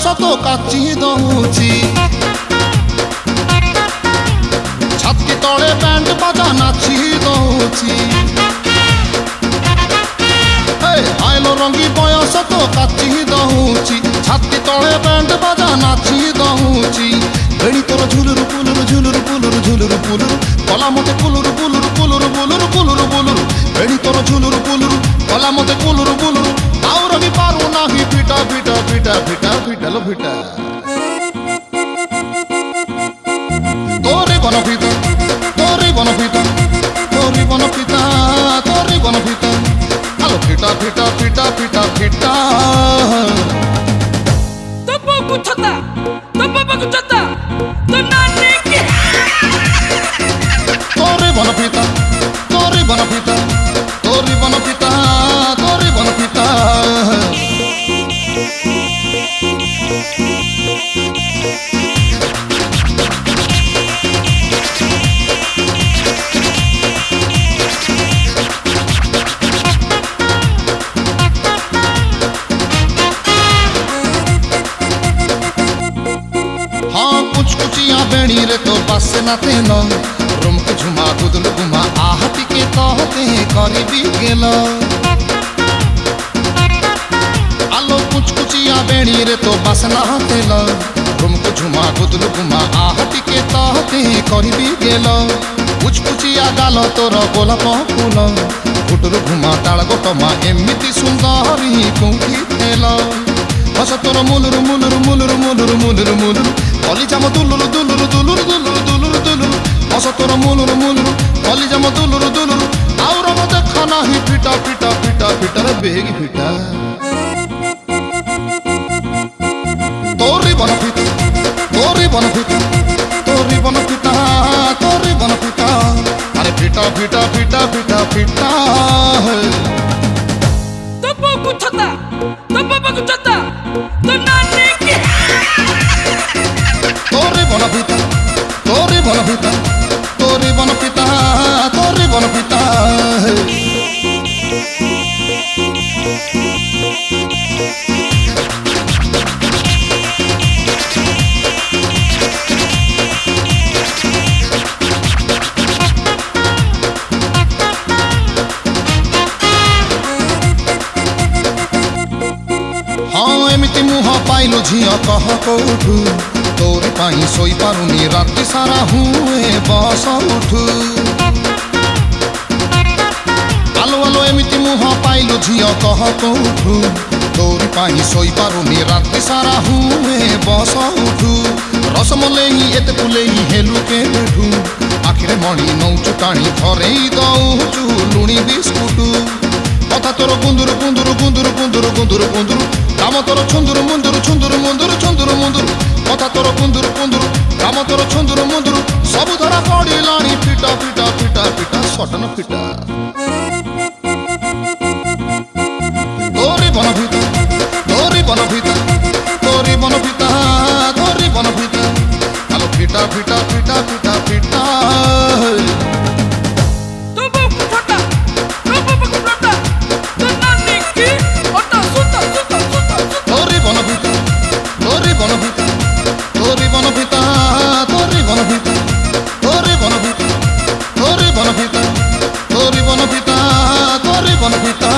तो काची दौची छाती तले बैंड बाजा नाची दौची आइलो रंगी बयस तो काची दौची छाती तले बैंड बाजा नाची दौची बेणी तोर झुलुरु पुलुरु झुलुरु पुलुरु झुलुरु पुलुरु कला मते पुलुरु पुलुरु पुलुरु पुलुरु पुलुरु पुलुरु बेणी तोर झुलुरु पुलुरु कला मते पुलुरु पुलुरु आउर भी पारू नाही फिटा फिटा फिटा फिटा फिटा लो फिटा तोरे बन फिटा तोरे बन फिटा तोरे बन फिटा तोरे बन फिटा आलो फिटा फिटा फिटा फिटा फिटा तो बाबू छता तो बाबू छता तो नानी के तोरे बन फिटा तोरे बन फिटा तोरे बन फिटा तोरे बन फिटा हाँ कुछ कुचिया बेणी रे तो बस न तेन रुम के झुमा गुदल गुमा आहती के कहते करी भी गेल आलो कुछ कुचिया बेणी रे तो बस न तेल रुम के झुमा गुदल गुमा आहती के कहते करी भी गेल कुछ कुचिया गाल तोर गोलाप फूल गुटुरु घुमा ताल गोटमा एमिति सुंदरी कोठी थेल हस तोर मुलुरु मुलुरु मुलुरु मुलुरु मुलुरु मुलुरु कलिजाम दुलुरु दुलुरु दुलुरु दुलुरु दुलुरु दुलुरु हस तोर मुलुरु मुलुरु कलिजाम दुलुरु दुलुरु आउर मते खाना ही फिटा फिटा फिटा फिटा रे बेगी फिटा तोरी बन फिटा तोरी बन फिटा तोरी बन फिटा तोरी बन फिटा अरे फिटा फिटा फिटा फिटा फिटा तो बाबू छता तो बाबू छता तो नानी के तोरे बन फिटा तोरे बन फिटा तोरे बन फिटा तोरे बन फिटा हाँ एमिति मुह पाइलो झिया कह कौठु तोरी पाई सोई पारुनी राति सारा हुए बस उठु आलो आलो एमिति मुह पाइलो झिया कह कौठु तोरी पाई सोई पारुनी राति सारा हुए बस उठु रसमलेई एते पुलेई हेलु के बेठु आखिरे मणि नौचु टाणी धरेई दौचु लुणी बिस्कुटु कथा तोर गुंदुरु गुंदुरु गुंदुरु गुंदुरु गुंदुरु गुंदुरु काम तोर छुंदुरु मुंदुरु छुंदुरु मुंदुरु छुंदुरु मुंदुरु कथा तोर गुंदुरु गुंदुरु काम तोर छुंदुरु मुंदुरु सब धरा पड़िलाणी फिटा फिटा फिटा फिटा सटन फिटा तोरी बन फिटा तोरी बन फिटा तोरी बन फिटा तोरी बन फिटा आलो फिटा फिटा फिटा फिटा फिटा तो बाबू छता तो बाबू छता तो नानी के ओटा सुता सुता सुता तोरी बन फिटा तोरी बन फिटा तोरी बन फिटा तोरी बन फिटा तोरी बन फिटा तोरी बन फिटा तोरी बन फिटा तोरी बन फिटा